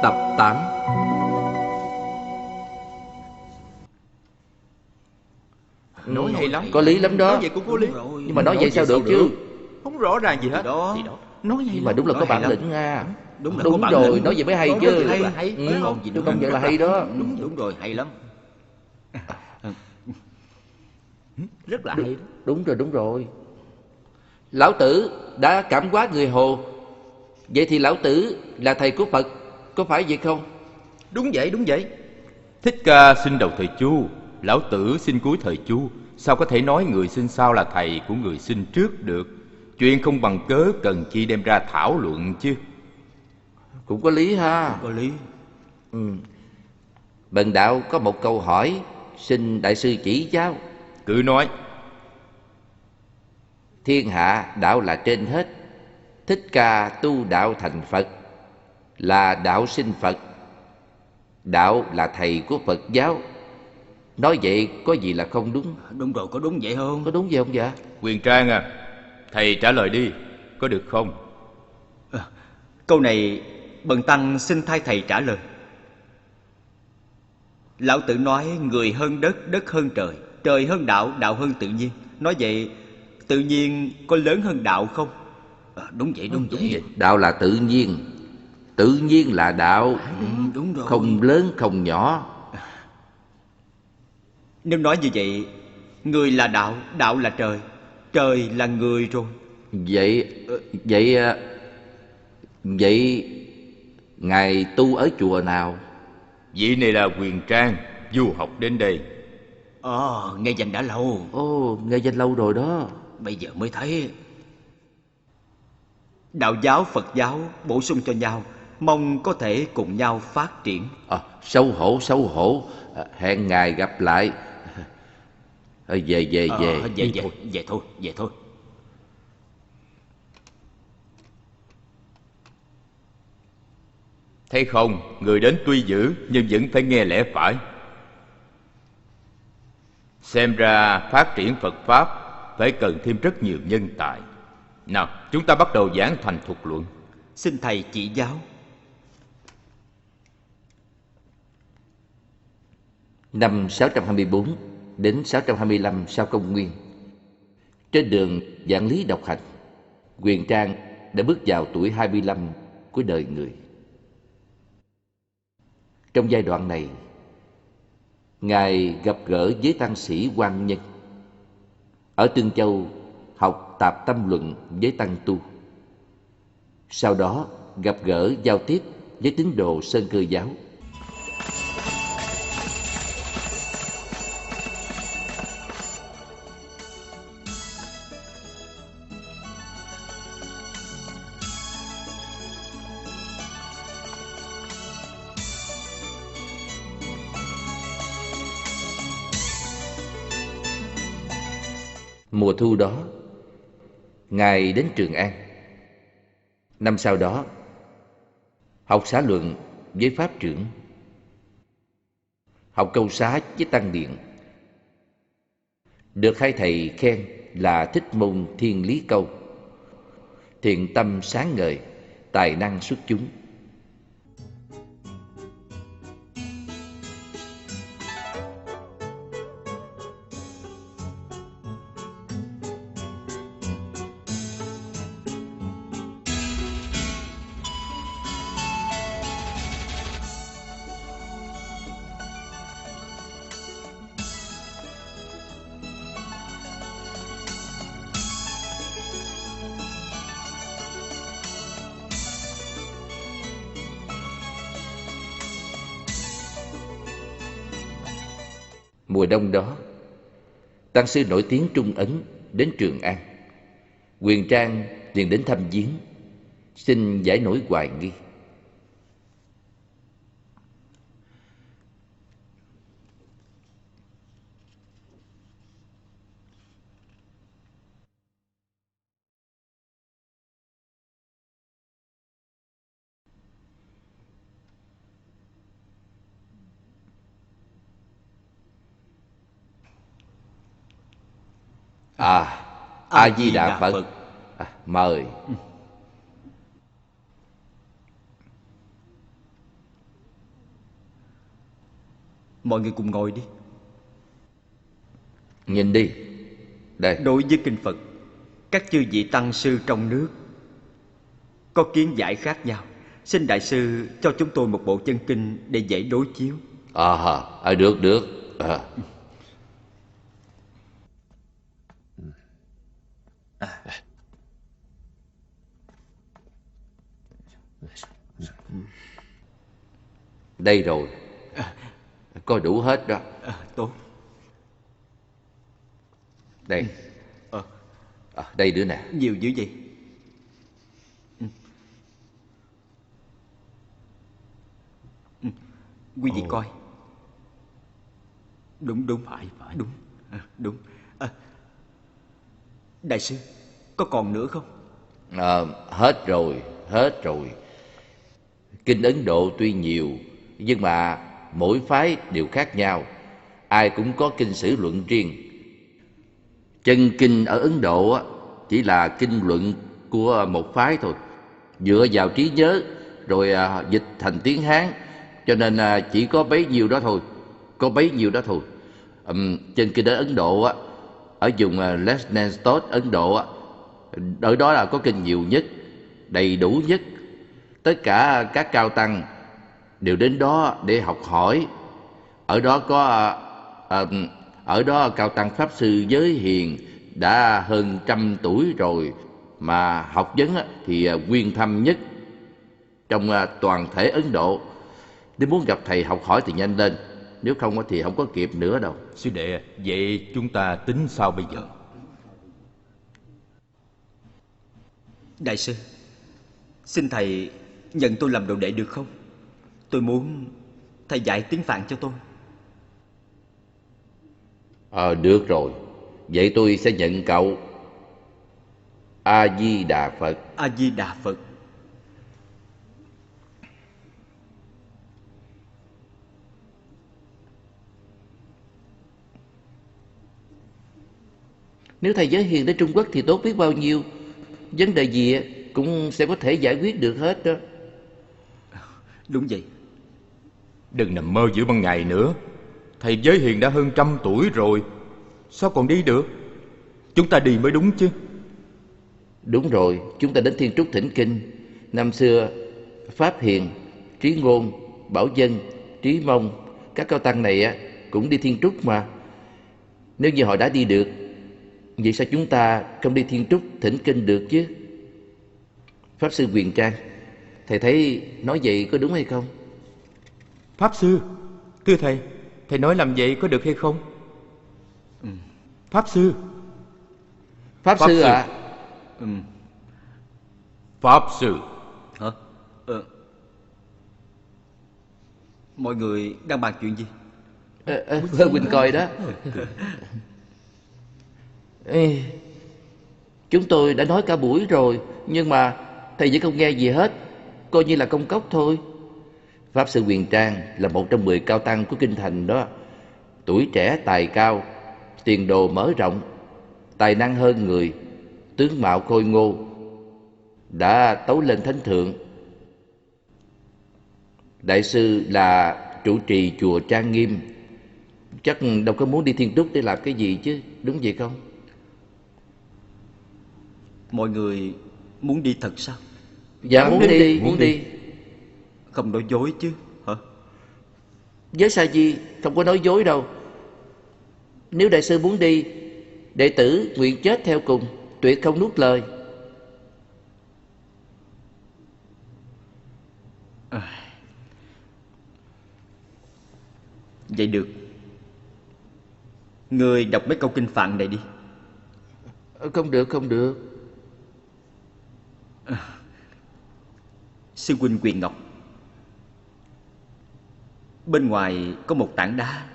Tập 8. Nói hay lắm. Có lý lắm đó. Nói vậy cũng có lý. Nhưng mà nói vậy sao được chứ? Không rõ ràng gì hết. Thì đó. Nói hay Nhưng lắm. mà đúng là Nói có hay bản lắm. lĩnh nha. Đúng là Đúng có bản rồi, lĩnh. nói vậy mới hay Nói chứ. vậy là hay. Còn gì nữa. Tôi công nhận là hay đó. Đúng rồi, hay lắm. Rất là hay đó. Đúng rồi. Lão Tử đã cảm hóa người Hồ. Vậy thì Lão Tử là thầy của Phật, có phải vậy không? Đúng vậy. Thích Ca sinh đầu thời Chu, Lão Tử sinh cuối thời Chu. Sao có thể nói người sinh sau là thầy của người sinh trước được? Chuyện không bằng cớ cần chi đem ra thảo luận chứ. Cũng có lý ha. Có lý. Bần đạo có một câu hỏi, xin đại sư chỉ giáo. Cứ nói. Thiên hạ đạo là trên hết. Thích Ca tu đạo thành Phật, là đạo sinh Phật. Đạo là thầy của Phật giáo. Nói vậy có gì là không đúng? Đúng rồi, có đúng vậy không? Có đúng vậy không vậy? Quyền Trang à, thầy trả lời đi, có được không? Câu này bần tăng xin thay thầy trả lời. Lão Tử nói người hơn đất, đất hơn trời, trời hơn đạo, đạo hơn tự nhiên. Nói vậy tự nhiên có lớn hơn đạo không? Đúng vậy. Đạo là tự nhiên. Tự nhiên là đạo. Đúng rồi. Không lớn không nhỏ. Nếu nói như vậy, người là đạo, đạo là trời, trời là người rồi. Vậy ngài tu ở chùa nào? Vị này là Quyền Trang, du học đến đây. Nghe danh đã lâu. Ồ, nghe danh lâu rồi đó. Bây giờ mới thấy. Đạo giáo, Phật giáo bổ sung cho nhau, mong có thể cùng nhau phát triển. Xấu hổ. Hẹn ngài gặp lại. Về. Về thôi. Thấy không, người đến tuy dữ nhưng vẫn phải nghe lẽ phải. Xem ra phát triển Phật Pháp phải cần thêm rất nhiều nhân tài. Nào, chúng ta bắt đầu giảng thành thuật luận. Xin thầy chỉ giáo. Năm 624 đến 625 sau công nguyên, trên đường giảng lý độc hành, Quyền Trang đã bước vào tuổi 25 của đời người. Trong giai đoạn này, ngài gặp gỡ với tăng sĩ Quan Nhân ở Tương Châu, học tạp tâm luận với tăng tu. Sau đó gặp gỡ giao tiếp với tín đồ Sơn Cơ giáo. Mùa thu đó, ngài đến Trường An. Năm sau đó, học xã luận với pháp trưởng, học câu xá với tăng điện, được hai thầy khen là Thích Môn Thiên Lý Câu, thiện tâm sáng ngời, tài năng xuất chúng. Mùa đông đó, tăng sư nổi tiếng Trung Ấn đến Trường An. Quyền Trang liền đến thăm viếng, xin giải nỗi hoài nghi. A Di Đà Phật. Mời. Mọi người cùng ngồi đi. Nhìn đi. Đây. Đối với kinh Phật, các chư vị tăng sư trong nước có kiến giải khác nhau. Xin đại sư cho chúng tôi một bộ chân kinh để dễ đối chiếu. Được. Đây rồi. Có đủ hết đó. Tốt. Đây. Đây nữa nè. Nhiều dữ vậy. Quý vị coi. Đúng. Phải. Đúng. Đại sư, có còn nữa không? Hết rồi. Kinh Ấn Độ tuy nhiều, nhưng mà mỗi phái đều khác nhau. Ai cũng có kinh sử luận riêng. Chân kinh ở Ấn Độ á, chỉ là kinh luận của một phái thôi, dựa vào trí nhớ rồi dịch thành tiếng Hán, cho nên chỉ có bấy nhiêu đó thôi. Chân kinh ở Ấn Độ á, ở vùng Lesnestone, Ấn Độ á, ở đó là có kinh nhiều nhất, đầy đủ nhất. Tất cả các cao tăng đều đến đó để học hỏi. Ở đó cao tăng pháp sư Giới Hiền đã hơn 100 tuổi rồi, mà học vấn thì uyên thâm nhất trong toàn thể Ấn Độ. Nếu muốn gặp thầy học hỏi thì nhanh lên, nếu không thì không có kịp nữa đâu. Sư đệ, vậy chúng ta tính sao bây giờ? Đại sư, xin thầy nhận tôi làm đồ đệ được không? Tôi muốn thầy dạy tiếng Phạn cho tôi. Được rồi, vậy tôi sẽ nhận cậu. A Di Đà Phật. A Di Đà Phật. Nếu thầy Giới Hiền đến Trung Quốc thì tốt biết bao nhiêu. Vấn đề gì cũng sẽ có thể giải quyết được hết đó. Đúng vậy. Đừng nằm mơ giữa ban ngày nữa. Thầy Giới Hiền đã hơn 100 tuổi rồi, sao còn đi được? Chúng ta đi mới đúng chứ. Đúng rồi, chúng ta đến Thiên Trúc thỉnh kinh. Năm xưa Pháp Hiền, Trí Ngôn, Bảo Dân, Trí Mông, các cao tăng này cũng đi Thiên Trúc mà. Nếu như họ đã đi được, vậy sao chúng ta không đi Thiên Trúc thỉnh kinh được chứ? Pháp sư Quyền Trang, thầy thấy nói vậy có đúng hay không? Pháp sư, thưa thầy nói làm vậy có được hay không? Pháp sư. Pháp sư ạ. Pháp sư. Hả? Mọi người đang bàn chuyện gì? Quỳnh coi đó. Chúng tôi đã nói cả buổi rồi, nhưng mà thầy vẫn không nghe gì hết, coi như là công cốc thôi. Pháp sư Quyền Trang là một trong 10 cao tăng của kinh thành đó. Tuổi trẻ tài cao, tiền đồ mở rộng, tài năng hơn người, tướng mạo khôi ngô, đã tấu lên thánh thượng. Đại sư là trụ trì chùa trang nghiêm, chắc đâu có muốn đi Thiên Trúc để làm cái gì chứ, đúng vậy không? Mọi người muốn đi thật sao? Dạ muốn đi. Không nói dối chứ hả? Với Sa Di không có nói dối đâu. Nếu đại sư muốn đi, đệ tử nguyện chết theo cùng, tuyệt không nuốt lời. Vậy được. Người đọc mấy câu kinh Phạn này đi. Không được. Sư huynh Quyền Ngọc, bên ngoài có một tảng đá.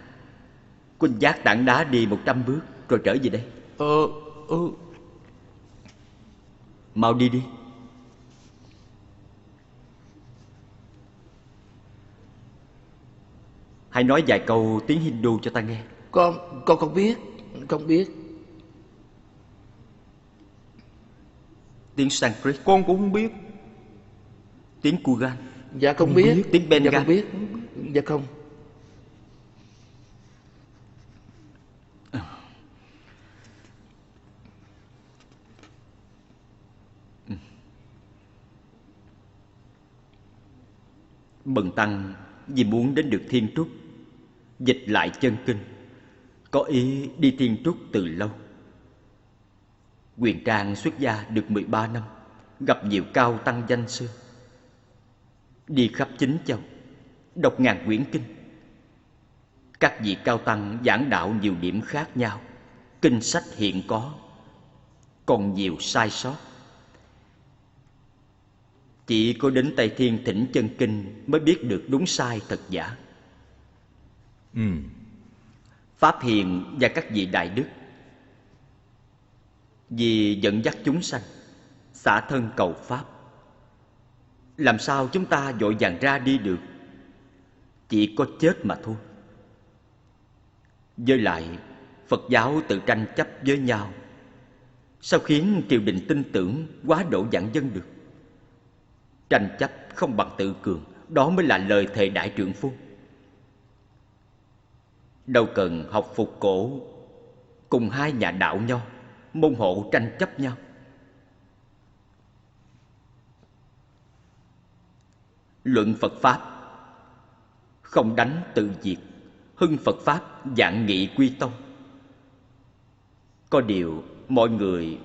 Huynh vác tảng đá đi 100 bước rồi trở về đây. Mau đi đi. Hãy nói vài câu tiếng Hindu cho ta nghe. Con không biết. Tiếng Sanskrit. Con cũng không biết. Tiếng Kugan. Dạ không biết. Tiếng Bengal. Dạ không biết. Dạ không. Bần tăng vì muốn đến được Thiên Trúc, dịch lại chân kinh, có ý đi Thiên Trúc từ lâu. Quyền Trang xuất gia được 13 năm, gặp nhiều cao tăng danh sư, đi khắp chín châu, đọc ngàn quyển kinh. Các vị cao tăng giảng đạo nhiều điểm khác nhau, kinh sách hiện có, còn nhiều sai sót. Chỉ có đến Tây Thiên thỉnh chân kinh mới biết được đúng sai thật giả. Pháp Hiền và các vị đại đức vì dẫn dắt chúng sanh, xả thân cầu Pháp, làm sao chúng ta vội vàng ra đi được? Chỉ có chết mà thôi. Với lại Phật giáo tự tranh chấp với nhau, sao khiến triều đình tin tưởng quá độ vạn dân được? Tranh chấp không bằng tự cường, đó mới là lời thề đại trượng phu. Đâu cần học phục cổ, cùng hai nhà đạo nho môn hộ tranh chấp nhau. Luận Phật Pháp không đánh tự diệt, hưng Phật Pháp dạng nghị quy tông. Có điều mọi người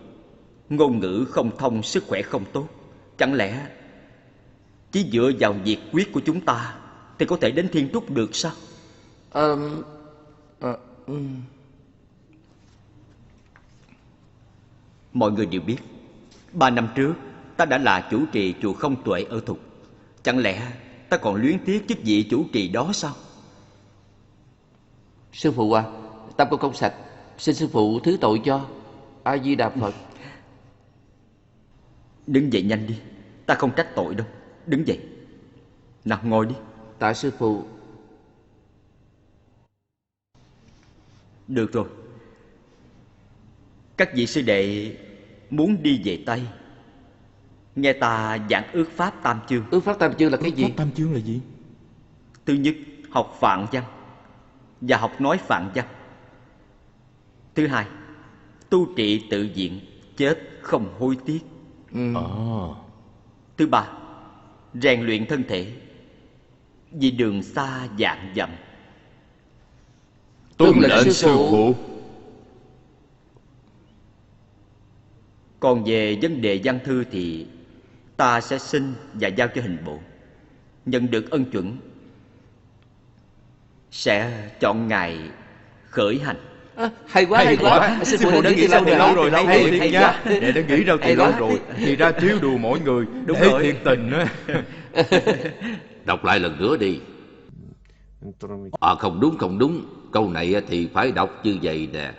ngôn ngữ không thông, sức khỏe không tốt, chẳng lẽ chỉ dựa vào nhiệt quyết của chúng ta thì có thể đến Thiên Trúc được sao? Mọi người đều biết 3 năm trước ta đã là chủ trì chùa Không Tuệ ở Thục. Chẳng lẽ ta còn luyến tiếc chức vị chủ trì đó sao? Sư phụ à, tâm con không sạch, xin sư phụ thứ tội cho. A Di Đà Phật. Đứng dậy nhanh đi, ta không trách tội đâu. Đứng dậy. Nào ngồi đi. Tạ sư phụ. Được rồi. Các vị sư đệ muốn đi về Tây, nghe ta giảng ước pháp tam chương. Ước pháp tam chương là cái gì? Pháp tam chương là gì? Thứ nhất, học Phạn văn và học nói Phạn văn. Thứ hai, tu trị tự diện, chết không hối tiếc. Thứ ba, rèn luyện thân thể vì đường xa vạn dặm. Tuân lệnh sư phụ. Còn về vấn đề văn thư thì ta sẽ xin và giao cho hình bộ. Nhận được ân chuẩn sẽ chọn ngày khởi hành. Hay quá, hay quá. Sư phụ đã nghĩ ra từ lâu rồi, lâu thiệt nha. Đệ đã nghĩ ra từ lâu rồi, thì ra trêu đùa mọi người. Đúng để rồi. thiệt tình á. Đọc lại lần nữa đi. Không đúng, không đúng. Câu này thì phải đọc như vậy nè.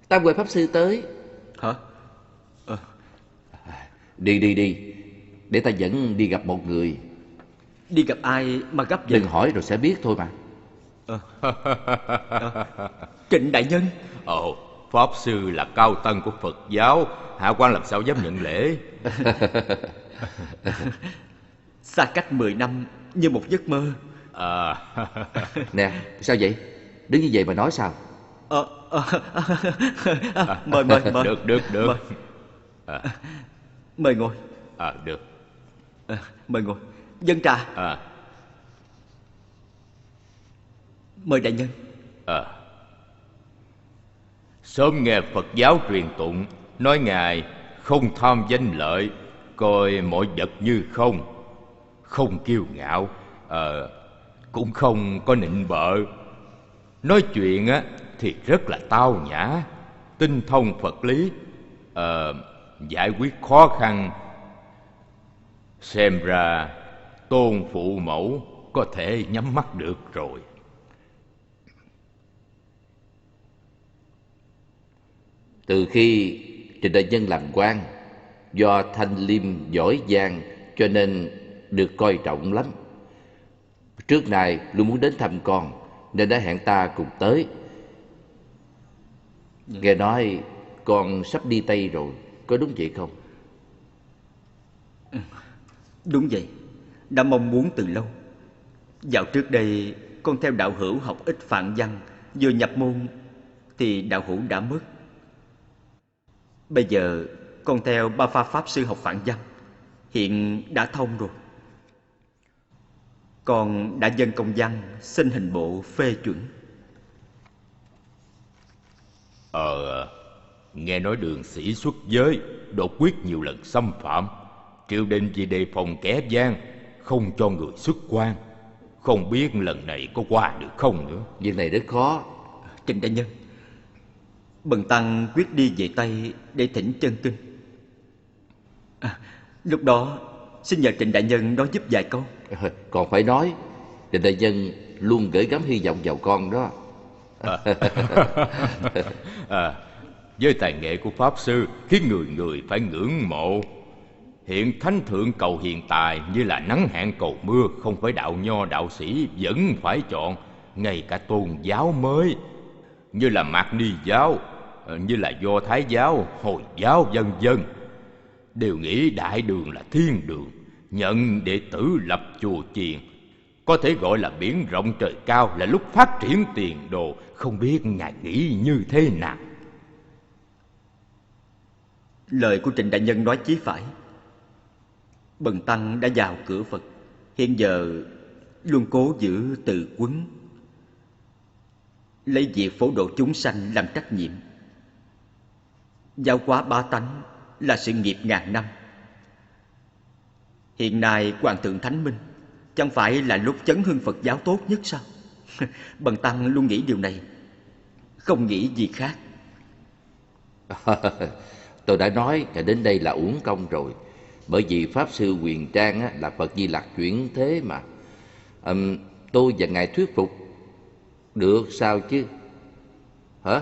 Tam Huệ Pháp Sư tới. Hả? Đi. Để ta dẫn đi gặp một người. Đi gặp ai mà gấp vậy? Đừng hỏi rồi sẽ biết thôi mà. Trịnh đại nhân. Pháp sư là cao tăng của Phật giáo, hạ quan làm sao dám nhận lễ. Xa cách 10 năm như một giấc mơ. Nè, sao vậy? Đứng như vậy mà nói sao? Mời. Được. Mời ngồi. Được. Mời ngồi. Dân trà. Mời đại nhân. Sớm nghe Phật giáo truyền tụng, nói Ngài không tham danh lợi, coi mọi vật như không, không kiêu ngạo, cũng không có nịnh bợ. Nói chuyện thì rất là tao nhã, tinh thông Phật lý, giải quyết khó khăn. Xem ra Tôn phụ mẫu có thể nhắm mắt được rồi. Từ khi Trịnh đại nhân làm quan, do thanh liêm giỏi giang cho nên được coi trọng lắm. Trước này luôn muốn đến thăm con nên đã hẹn ta cùng tới. Nghe nói con sắp đi Tây rồi, có đúng vậy không? Đúng vậy, đã mong muốn từ lâu. Dạo trước đây con theo đạo hữu học ít Phạn văn, vừa nhập môn thì đạo hữu đã mất. Bây giờ con theo Ba Pha Pháp Sư học Phạn văn, hiện đã thông rồi. Con đã dâng công văn xin hình bộ phê chuẩn. Nghe nói Đường Sĩ xuất giới, đột quyết nhiều lần xâm phạm, triều đình vì đề phòng kẻ gian không cho người xuất quan. Không biết lần này có qua được không nữa. Việc này rất khó. Trịnh đại nhân, bần tăng quyết đi về Tây để thỉnh chân kinh. Lúc đó xin nhờ Trịnh đại nhân nói giúp vài câu. Còn phải nói, Trịnh đại nhân luôn gửi gắm hy vọng vào con đó. Với tài nghệ của Pháp Sư khiến người người phải ngưỡng mộ. Hiện thánh thượng cầu hiền tài như là nắng hạn cầu mưa, không phải đạo nho đạo sĩ vẫn phải chọn. Ngay cả tôn giáo mới như là Mạt Ni giáo, như là Do Thái giáo, Hồi giáo vân vân đều nghĩ đại đường là thiên đường, nhận đệ tử lập chùa chiền, có thể gọi là biển rộng trời cao, là lúc phát triển tiền đồ. Không biết ngài nghĩ như thế nào? Lời của Trịnh đại nhân nói chí phải. Bần tăng đã vào cửa Phật, hiện giờ luôn cố giữ từ quấn, lấy việc phổ độ chúng sanh làm trách nhiệm. Giáo hóa bá tánh là sự nghiệp ngàn năm. Hiện nay Hoàng thượng Thánh Minh chẳng phải là lúc chấn hưng Phật giáo tốt nhất sao? Bần tăng luôn nghĩ điều này, không nghĩ gì khác. Tôi đã nói ngài đến đây là uổng công rồi. Bởi vì Pháp Sư Huyền Trang là Phật Di Lặc chuyển thế mà. Tôi và ngài thuyết phục được sao chứ? Hả?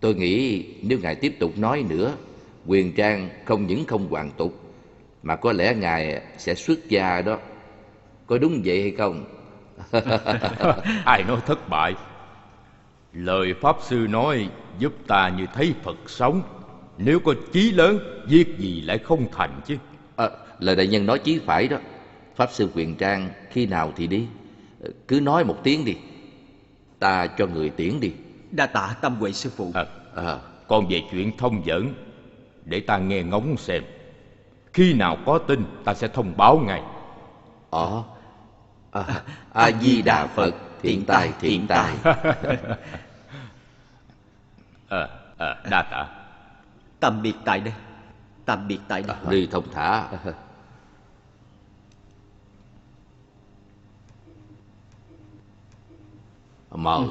Tôi nghĩ nếu ngài tiếp tục nói nữa, Huyền Trang không những không hoàn tục, mà có lẽ ngài sẽ xuất gia đó. Có đúng vậy hay không? Ai nói thất bại? Lời Pháp Sư nói giúp ta như thấy Phật sống. Nếu có chí lớn, việc gì lại không thành chứ? Lời đại nhân nói chí phải đó. Pháp Sư Huyền Trang khi nào thì đi? Cứ nói một tiếng đi, ta cho người tiễn đi. Đa tạ Tam Huệ sư phụ. Còn về chuyện thông dẫn, để ta nghe ngóng xem. Khi nào có tin, ta sẽ thông báo ngay. A Di Đà Phật, thiện tài thiện tài. Đa tạ. Tạm biệt tại đây. Tạm biệt tại đây. Đi thông thả. Mời.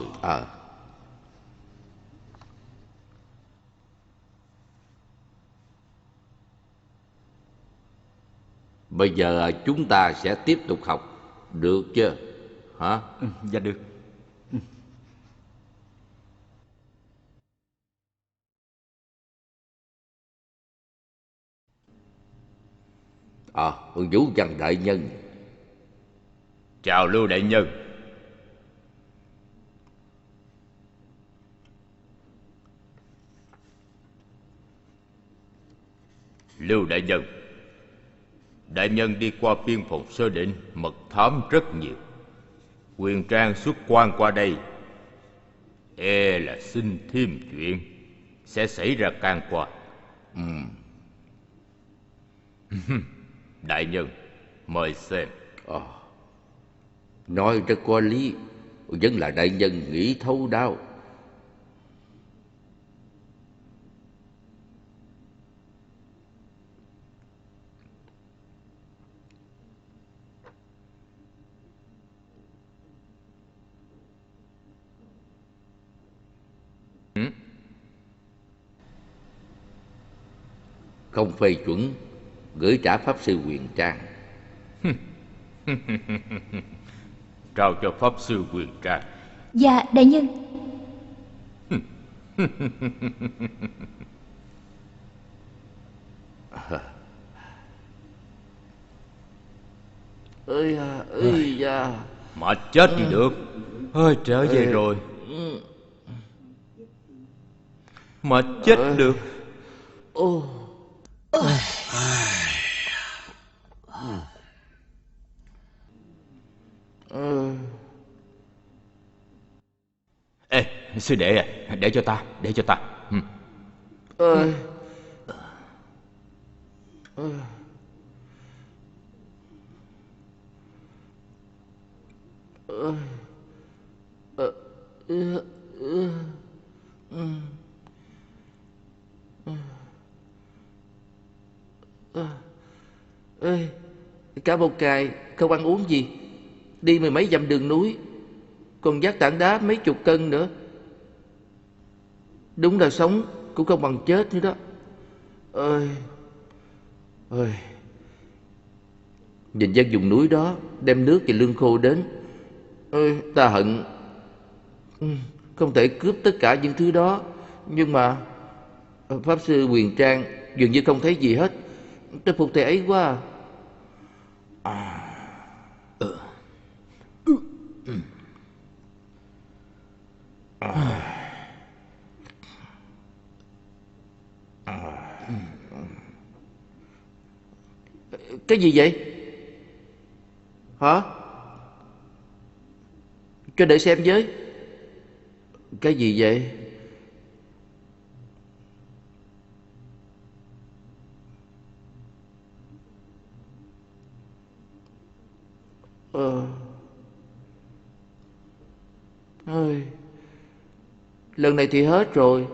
Bây giờ chúng ta sẽ tiếp tục học, được chưa? Hả? Dạ được. Vũ Văn đại nhân. Chào Lưu đại nhân. Lưu đại nhân, đại nhân đi qua biên phòng Sơ Định mật thám rất nhiều. Huyền Trang xuất quan qua đây, là xin thêm chuyện sẽ xảy ra can qua. Đại nhân mời xem. Nói rất có lý, vẫn là đại nhân nghĩ thấu đáo. Không phê chuẩn, gửi trả Pháp Sư Huyền Trang. Trao cho Pháp Sư Huyền Trang. Dạ đại nhân. Ơi da. Mà chết đi được. Trở về rồi. Mà chết được. Sư đệ à, để cho ta. Ê, cá bông cài không ăn uống gì, đi mười mấy dặm đường núi, còn vác tảng đá mấy chục cân nữa. Đúng là sống cũng không bằng chết nữa đó. Ơi, ơi, nhìn dân vùng núi đó đem nước và lương khô đến, ơi, ta hận không thể cướp tất cả những thứ đó. Nhưng mà Pháp Sư Huyền Trang dường như không thấy gì hết. Tôi phục thầy ấy quá. Cái gì vậy? Hả? Cho đợi xem với. Cái gì vậy? Ơi, lần này thì hết rồi,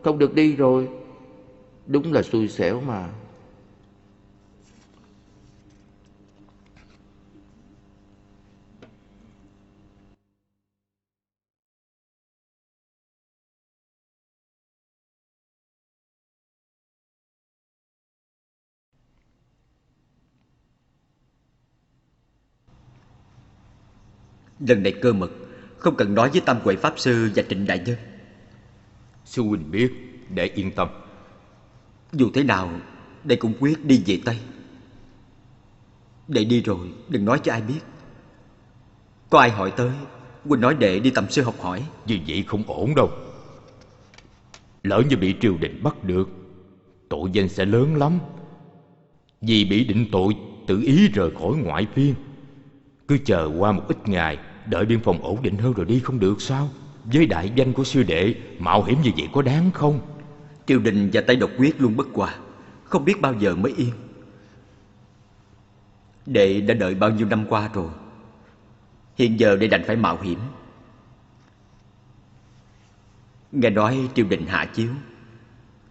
không được đi rồi. Đúng là xui xẻo mà. Lần này cơ mật, không cần nói với Tam Huệ Pháp Sư và Trịnh Đại Nhân. Sư huynh biết, để yên tâm. Dù thế nào, đệ cũng quyết đi về Tây. Đệ đi rồi, đừng nói cho ai biết. Có ai hỏi tới, huynh nói đệ đi tầm sư học hỏi. Như vậy không ổn đâu. Lỡ như bị triều đình bắt được, tội danh sẽ lớn lắm. Vì bị định tội, tự ý rời khỏi ngoại phiên. Cứ chờ qua một ít ngày, đợi biên phòng ổn định hơn rồi đi không được sao? Với đại danh của sư đệ, mạo hiểm như vậy có đáng không? Triều đình và Tây Độc Quyết luôn bất hòa, không biết bao giờ mới yên. Đệ đã đợi bao nhiêu năm qua rồi, hiện giờ đệ đành phải mạo hiểm. Nghe nói triều đình hạ chiếu,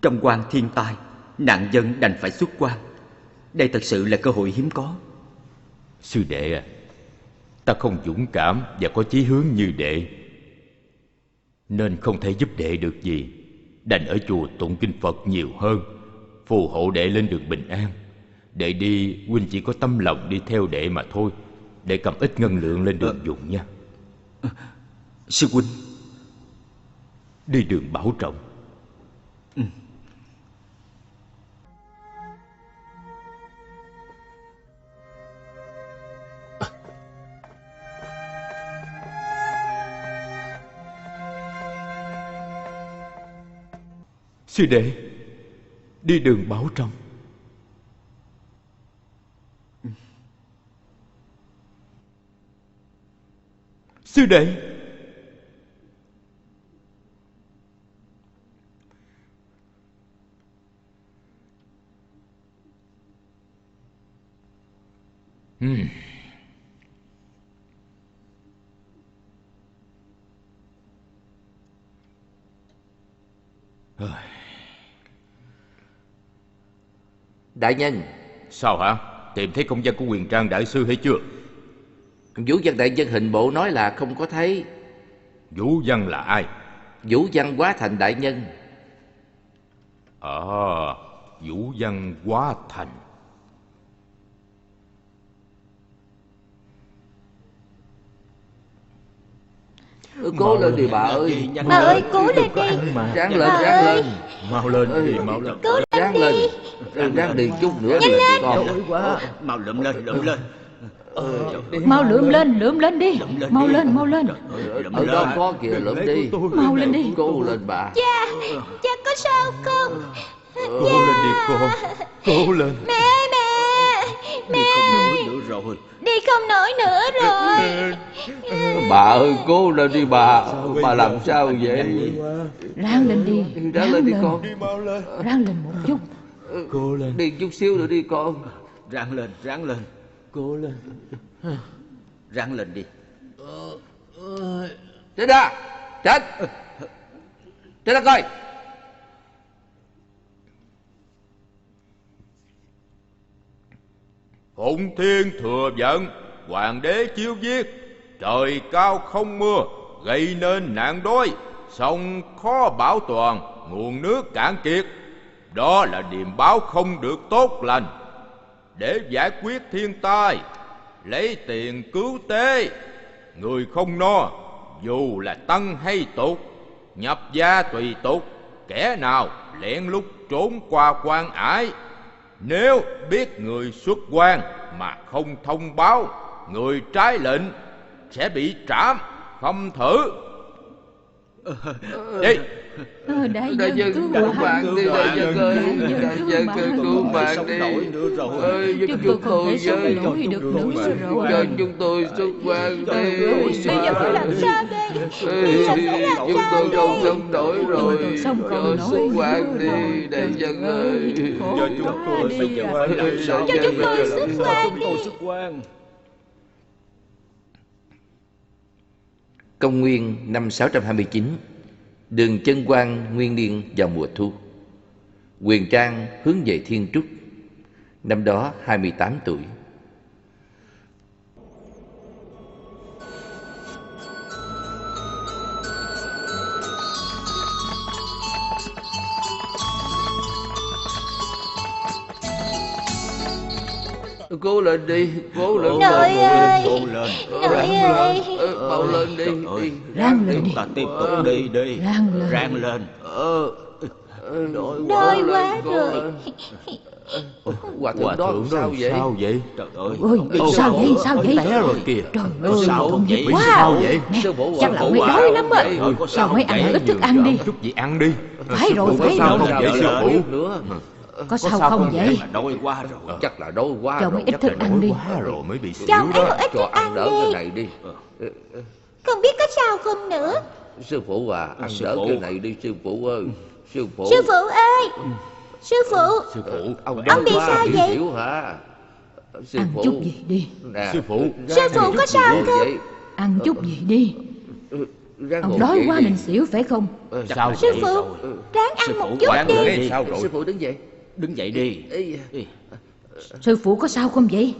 trong quan thiên tai, nạn dân đành phải xuất quan. Đây thật sự là cơ hội hiếm có. Sư đệ à, ta không dũng cảm và có chí hướng như đệ, nên không thể giúp đệ được gì. Đành ở chùa tụng kinh Phật nhiều hơn, phù hộ đệ lên đường bình an. Đệ đi, huynh chỉ có tâm lòng đi theo đệ mà thôi. Để cầm ít ngân lượng lên đường dùng nha. Sư huynh, đi đường bảo trọng. Sư đệ, đi đường bảo trọng. Sư đệ, Đại nhân. Sao hả? Tìm thấy công văn của Huyền Trang đại sư hay chưa? Vũ Văn đại nhân hình bộ nói là không có thấy. Vũ Văn là ai? Vũ Văn Hóa Thành đại nhân. Vũ Văn Hóa Thành. Cố lên đi bà ơi. Bà ơi, cố lên đi. Ráng lên, ráng lên. Mau lên đi, mau lên. Cố lên Ráng lên. Ráng đi chút nữa đi con. mau lượm lên, lượm lên. Mau lượm lên đi. Mau lên. Ở đó có kìa, lượm đi. Mau lên đi. Cố lên bà. Cha có sao không? Cố lên đi con. Cố lên. Mẹ ơi mẹ. Đi không nổi nữa rồi. Đi không nổi nữa rồi. Bà ơi, cố lên đi bà. Bà làm sao vậy? Ráng lên đi. Ráng lên đi con. Ráng lên một chút. Cố lên. Đi chút xíu nữa đi con. Ráng lên, ráng lên. Cố lên. Ráng lên đi. Tránh ra. Tránh. Tránh ra coi. Phụng thiên thừa vận, hoàng đế chiếu viết: trời cao không mưa, gây nên nạn đói, sông khó bảo toàn, nguồn nước cạn kiệt. Đó là điềm báo không được tốt lành. Để giải quyết thiên tai, lấy tiền cứu tế. Người không no, dù là tăng hay tục, nhập gia tùy tục. Kẻ nào lén lút trốn qua quan ải, nếu biết người xuất quan mà không thông báo, người trái lệnh sẽ bị trảm khâm thử. Đi. Đại Đại dân dân cứu cứu mạng đi, đại dân ơi. Đại dân cứu mạng đi. Giúp chúng tôi với. nổi được nữa rồi. Cho chúng tôi xuất quan đi. Bây giờ phải làm sao đây? Chúng tôi không sống nổi rồi. Sống không Cho nổi xuất quan nữa rồi. đi, đại dân ơi. Cho chúng tôi đi xuất à. quan làm sao? Cho chúng tôi xuất quan đi. Xuất quan. Công nguyên năm 629, đường Chân Quan nguyên niên vào mùa thu. Huyền Trang hướng về Thiên Trúc, năm đó 28 tuổi. Cố lên đi, cố lên. Nội ơi, Cố lên. nội ơi. Mau lên đi. Trời ơi. Ráng lên đi. Ta tiếp tục đi đi. Ráng lên. Ráng lên. Đói quá rồi. Hòa thượng Hòa đó thượng sao đó vậy? sao vậy? Trời ơi. Ôi, sao vậy, sao vậy? Té rồi kìa. Trời ơi, Sao tội vậy? nghiệp Bị quá. sao vậy? Nè, Sư phụ, chắc là sư mày phụ đói lắm á. vậy? Sao mày ăn ít thức ăn đi. Chút gì ăn đi. Phải rồi, Sư phụ phải có sao rồi. không vậy sư phụ? nữa. Có sao không vậy? Đói quá rồi. Chắc là đói quá Cho rồi. mấy ít Chắc thức là ăn đi. Quá rồi mới bị xỉu Cho mấy đó. một ít Cho thức ăn ăn đỡ cái đi. này đi. Không biết có sao không nữa. Sư phụ à, ăn Sư đỡ phụ. cái này đi sư phụ ơi. Sư phụ. Sư phụ ơi. Sư phụ. Sư phụ. Ông bị sao vậy? Hiểu hả? Sư Ăn phụ. chút gì đi. Nè, Sư phụ. Sư phụ có sao không? vậy? Ăn chút gì đi. Ráng Ông ngồi đói dậy quá đi. nên xỉu phải không? Sao Sư vậy? phụ, ráng ăn một chút quản đi. người. Sao rồi? Sư phụ đứng dậy. Đứng dậy đi. Ê, Sư phụ có sao không vậy?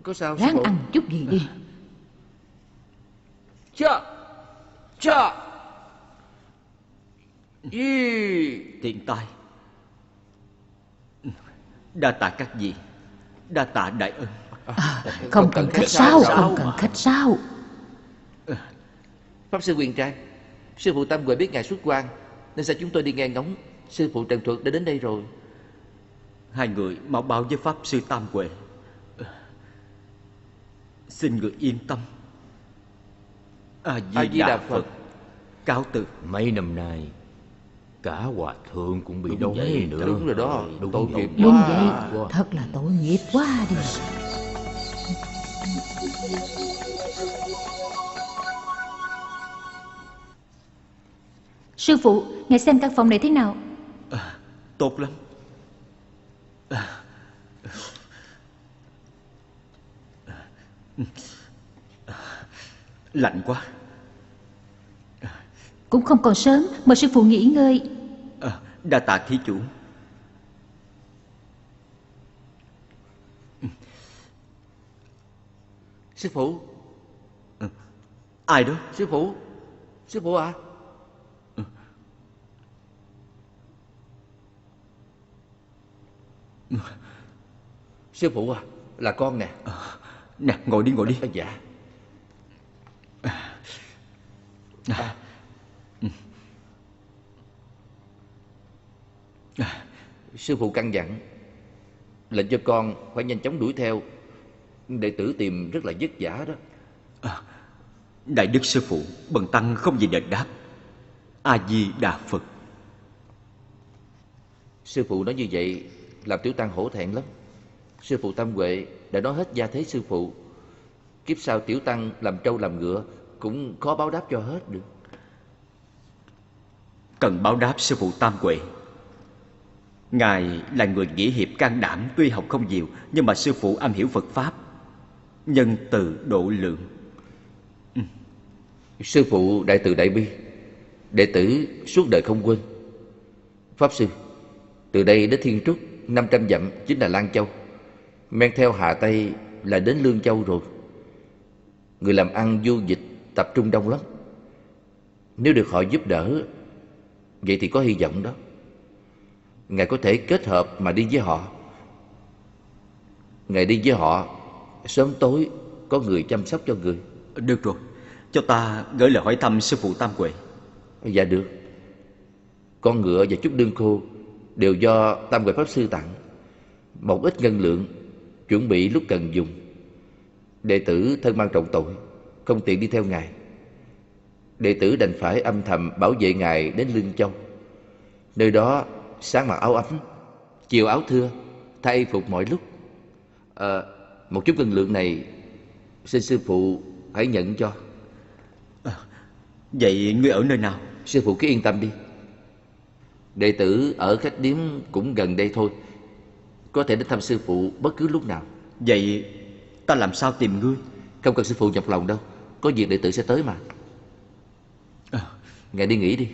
có sao sư Ráng phụ? ăn chút gì đi. Chà. Chà. Ý. Tiện tay. Đa tạ các vị. Đa tạ đại ân. Không cần khách sáo, không cần khách sáo. Pháp sư Huyền Trang, sư phụ Tam Huệ biết ngài xuất quan nên sao chúng tôi đi nghe ngóng. Sư phụ Trần Thuật đã đến đây rồi. Hai người mau báo với Pháp sư Tam Huệ. Xin người yên tâm. A Di Đà Phật. Cáo từ. Mấy năm nay cả hòa thượng cũng bị Đúng đói vậy, nữa. Đúng rồi đó, Đúng tội rồi. nghiệp Đúng quá. vậy, thật là tội nghiệp quá đi. Sư phụ, ngài xem căn phòng này thế nào? Tốt lắm. Lạnh quá. Cũng không còn sớm, mời sư phụ nghỉ ngơi. Đa tạ thí chủ. Sư phụ, Ai đó? sư phụ, sư phụ à. Sư phụ à, là con nè. Nè, ngồi đi, ngồi đi. Dạ. Sư phụ căn dặn lệnh cho con phải nhanh chóng đuổi theo. Đệ tử tìm rất là vất vả đó. Đại đức sư phụ, bần tăng không gì đền đáp. A Di Đà Phật. Sư phụ nói như vậy làm tiểu tăng hổ thẹn lắm. Sư phụ Tam Huệ đã nói hết gia thế sư phụ. Kiếp sau tiểu tăng làm trâu làm ngựa cũng khó báo đáp cho hết được. Cần báo đáp sư phụ Tam Huệ. Ngài là người nghĩa hiệp can đảm, tuy học không nhiều, nhưng mà sư phụ am hiểu Phật Pháp, nhân từ độ lượng. Sư phụ đại từ đại bi, đệ tử suốt đời không quên. Pháp sư, từ đây đến Thiên Trúc 500 dặm chính là Lan Châu, men theo Hà Tây là đến Lương Châu rồi. Người làm ăn du dịch tập trung đông lắm. Nếu được họ giúp đỡ, vậy thì có hy vọng đó. Ngài có thể kết hợp mà đi với họ. Ngài đi với họ, sớm tối có người chăm sóc cho người. Được rồi, cho ta gửi lời hỏi thăm sư phụ Tam Huệ. Dạ được. Con ngựa và chút lương khô đều do Tam Huệ Pháp Sư tặng. Một ít ngân lượng chuẩn bị lúc cần dùng. Đệ tử thân mang trọng tội, không tiện đi theo ngài. Đệ tử đành phải âm thầm bảo vệ ngài đến Lương Châu. Nơi đó sáng mặc áo ấm, chiều áo thưa, thay phục mọi lúc. Một chút ngân lượng này xin sư phụ hãy nhận cho. Vậy ngươi ở nơi nào? Sư phụ cứ yên tâm đi. Đệ tử ở khách điếm cũng gần đây thôi, có thể đến thăm sư phụ bất cứ lúc nào. Vậy ta làm sao tìm ngươi? Không cần sư phụ nhọc lòng đâu, có việc đệ tử sẽ tới mà. Ngài đi nghỉ đi.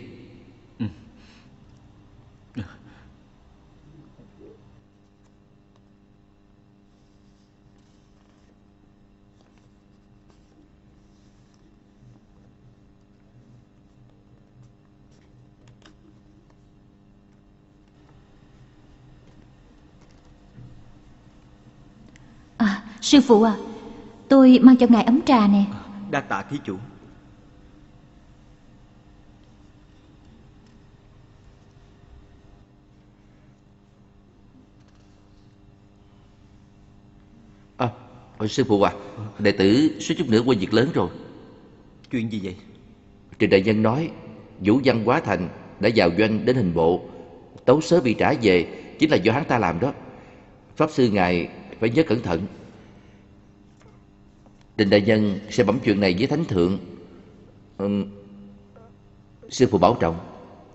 Sư phụ à, tôi mang cho ngài ấm trà nè. Đa tạ thí chủ. Sư phụ à, đệ tử suýt chút nữa quên việc lớn rồi. Chuyện gì vậy? Trình đại nhân nói Vũ Văn Quá Thành đã vào doanh đến hình bộ, tấu sớ bị trả về chính là do hắn ta làm đó. Pháp sư ngài phải nhớ cẩn thận. Trình đại nhân sẽ bẩm chuyện này với thánh thượng. Sư phụ bảo trọng.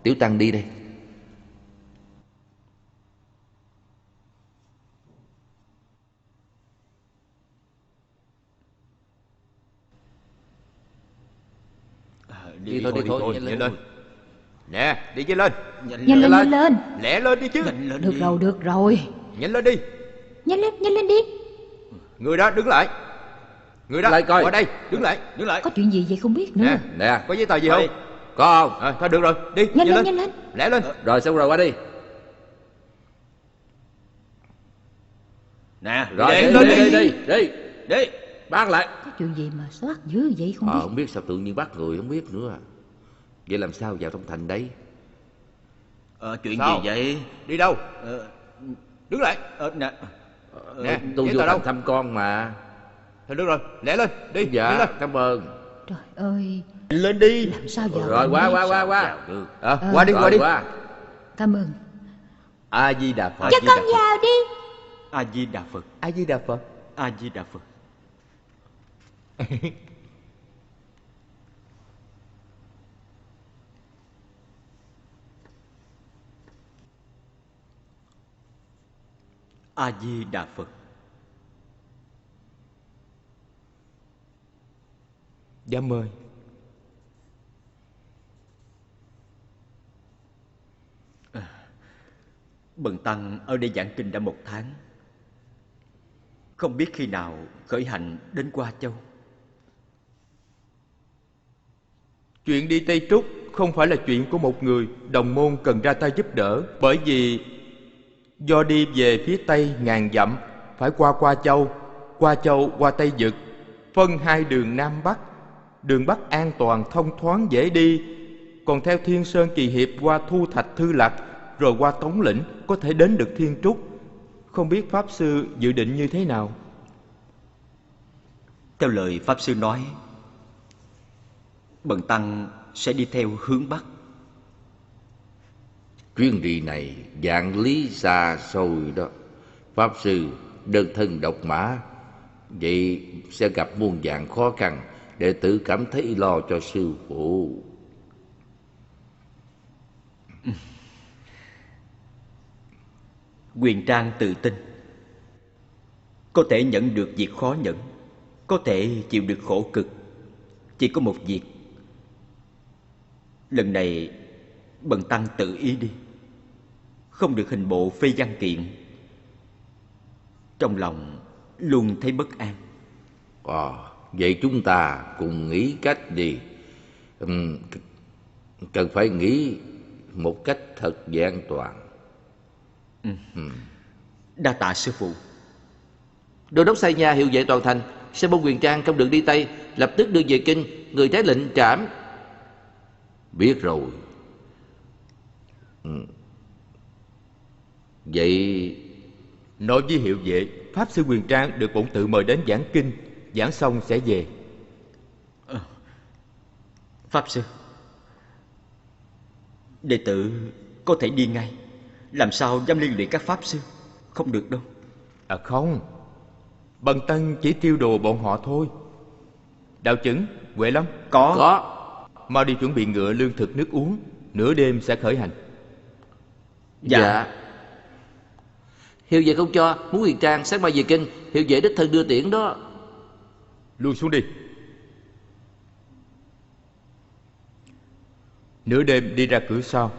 Tiểu tăng đi đây. Đi thôi, nhanh lên. Nè, đi lên. Nhanh lên. Lẹ lên đi chứ. Được rồi. Nhanh lên đi. Nhanh lên đi. Người đó đứng lại. Người đó lại coi. qua đây, đứng lại. Có chuyện gì vậy không biết nữa. Nè, Có giấy tờ gì không? có không? Thôi được rồi, đi. Nhanh lên. Lẹ lên. Rồi xong rồi qua đi. Nè, Rồi đi. Bắt lại. Có chuyện gì mà soát dữ vậy không biết. Không biết sao tự nhiên bắt người không biết nữa. Vậy làm sao vào trong thành đấy? Chuyện Sao? gì vậy? Đi đâu? Đứng lại. Nè. Nè, Tôi giấy vô tờ đâu? thành thăm con mà. Thôi được rồi, lẹ lên. Đi, nhanh Dạ, lên. cảm ơn. Trời ơi, Lên đi. làm sao vào Rồi được qua. Được. Qua đi, qua đi. Cảm ơn. A Di Đà Phật. Cho con vào đi. A Di Đà Phật. A Di Đà Phật. A Di Đà Phật. A Di Đà Phật. Dạ mời. Bần tăng ở đây giảng kinh đã 1 tháng, không biết khi nào khởi hành đến Hoa Châu. Chuyện đi Tây Trúc không phải là chuyện của một người, đồng môn cần ra tay giúp đỡ. Bởi vì do đi về phía Tây ngàn dặm, phải qua Hoa Châu qua Tây Vực, phân 2 đường Nam Bắc. Đường Bắc an toàn, thông thoáng, dễ đi. Còn theo Thiên Sơn Kỳ Hiệp qua Thu Thạch Thư Lạc, rồi qua Tống Lĩnh có thể đến được Thiên Trúc. Không biết Pháp Sư dự định như thế nào? Theo lời Pháp Sư nói, bần tăng sẽ đi theo hướng Bắc. Chuyến đi này dạng lý xa xôi đó. Pháp sư đơn thân độc mã, vậy sẽ gặp muôn vàn khó khăn. Đệ tử cảm thấy lo cho sư phụ. Huyền Trang tự tin, có thể nhận được việc khó nhẫn, có thể chịu được khổ cực. Chỉ có một việc, lần này bần tăng tự ý đi, không được hình bộ phê văn kiện. Trong lòng luôn thấy bất an. Vậy chúng ta cùng nghĩ cách đi. Cần phải nghĩ một cách thật vẹn toàn. Đa tạ sư phụ. Đô đốc sai nha hiệu vệ toàn thành, Sa Môn Huyền Trang trong đường đi Tây, lập tức đưa về kinh, người trái lệnh trảm. Biết rồi. Vậy Nói với hiệu vệ, Pháp sư Huyền Trang được bổn tự mời đến giảng kinh, giảng xong sẽ về. Pháp sư, đệ tử có thể đi ngay, làm sao dám liên lụy các pháp sư? Không được đâu. Không, bần tăng chỉ tiêu đồ bọn họ thôi. Đạo Chẩn, Huệ Lâm, có. mau đi chuẩn bị ngựa, lương thực, nước uống. Nửa đêm sẽ khởi hành. Dạ. Hiệu vệ không cho, muốn Huyền Trang sáng mai về kinh, hiệu vệ đích thân đưa tiễn đó. Lui xuống đi. Nửa đêm đi ra cửa sau,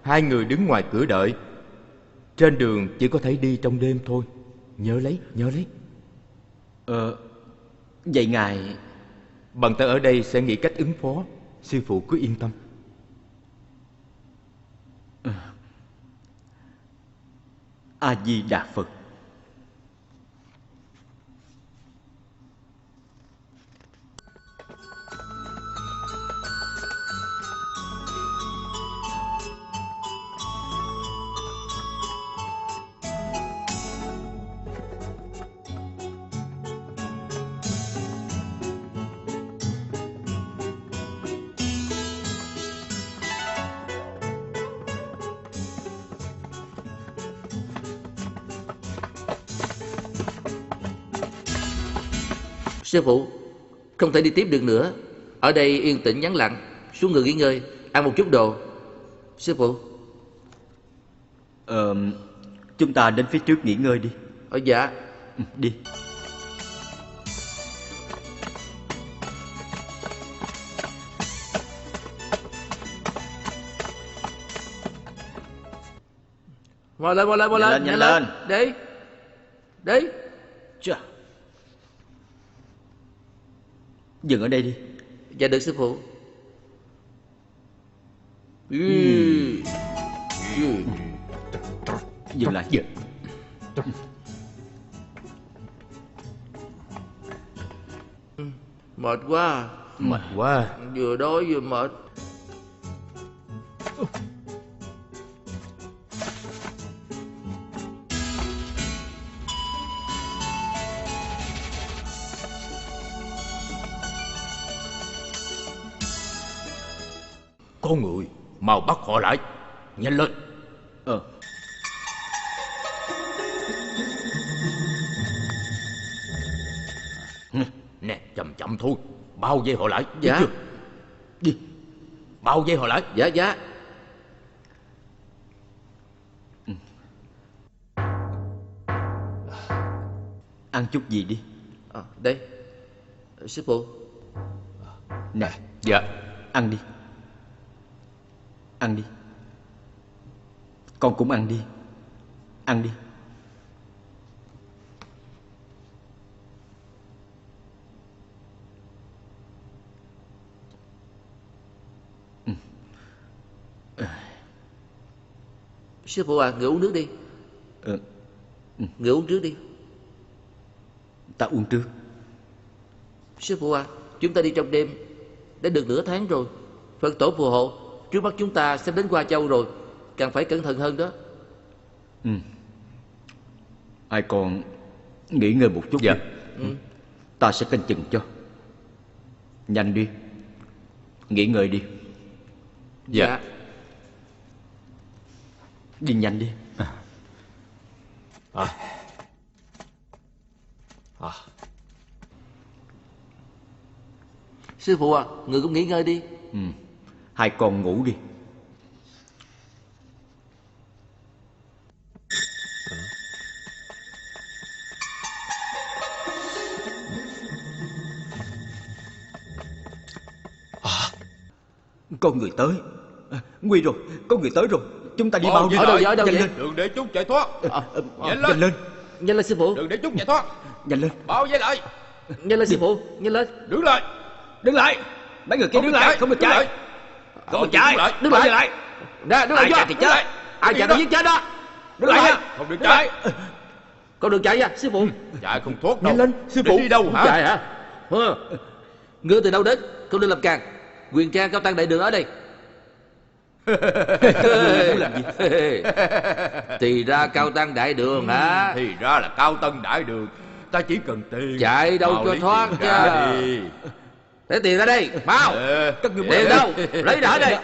hai người đứng ngoài cửa đợi. Trên đường chỉ có thể đi trong đêm thôi. Nhớ lấy, nhớ lấy. Vậy ngài... Bần tăng ở đây sẽ nghĩ cách ứng phó. Sư phụ cứ yên tâm. A Di Đà Phật. Sư phụ, không thể đi tiếp được nữa. Ở đây yên tĩnh vắng lặng, xuống ngựa nghỉ ngơi, ăn một chút đồ. Sư phụ. Chúng ta đến phía trước nghỉ ngơi đi. Dạ. Đi. Mau lên, Nhanh lên. Đi. Chà. Dừng ở đây đi. Dạ được sư phụ. Dừng lại. Mệt quá. Mệt quá. Vừa đói vừa mệt. Con người, mau bắt họ lại. Nhanh lên. Nè, chậm chậm thôi. Bao vây họ lại. Dạ. Biết chưa? Đi. Bao vây họ lại. Dạ. Ăn chút gì đi. Đây. Sư phụ. Nè. Dạ. Ăn đi. Ăn đi. Con cũng ăn đi. Ăn đi. Sư phụ à, người uống nước đi. Người uống trước đi. Ta uống trước. Sư phụ à, chúng ta đi trong đêm. Đã được nửa tháng rồi. Phật tổ phù hộ, trước mắt chúng ta sắp đến Hoa Châu rồi. Càng phải cẩn thận hơn đó. Ai còn nghỉ ngơi một chút Dạ. đi. Ta sẽ canh chừng cho. Nhanh đi. Nghỉ ngơi đi. Dạ. Đi nhanh đi. Sư phụ à, người cũng nghỉ ngơi đi. Hai con ngủ đi. Có người tới. Nguy rồi, có người tới rồi. Chúng ta đi Bao mau đi. nhiêu lợi? ở đâu Nhanh vậy? lên. Đừng để chúng chạy thoát. Nhanh lên. Nhanh lên. Nhanh lên sư phụ. Đừng để chúng chạy thoát. Nhanh lên. Bao vây lại. Nhanh lên sư phụ. Nhanh lên. Đứng lại. Đứng lại. Mấy người kia đứng lại, không được chạy. Không được chạy. Đứng Bao lại. vây lại. Nè, đứng lại Ai chưa? chạy thì chết. Ai chạy thì giết chết đó. Đứng lại nha. Không được Đứng lại. chạy. Con đường chạy nha sư phụ. Chạy không thoát đâu. Nhanh lên, sư Để phụ. đi đâu Không hả? chạy hả? Ngươi từ đâu đến? Con đừng làm càng. Quyền trang cao tăng đại đường ở đây. Thì ra cao tăng đại đường hả? Thì ra là Cao Tân Đại Đường. Ta chỉ cần tiền. Chạy đâu Mau cho lấy thoát tiền ra nha. đi. Lấy tiền ra đây, mau. Ờ, Các ngươi Tiền đâu? Lấy ra đây.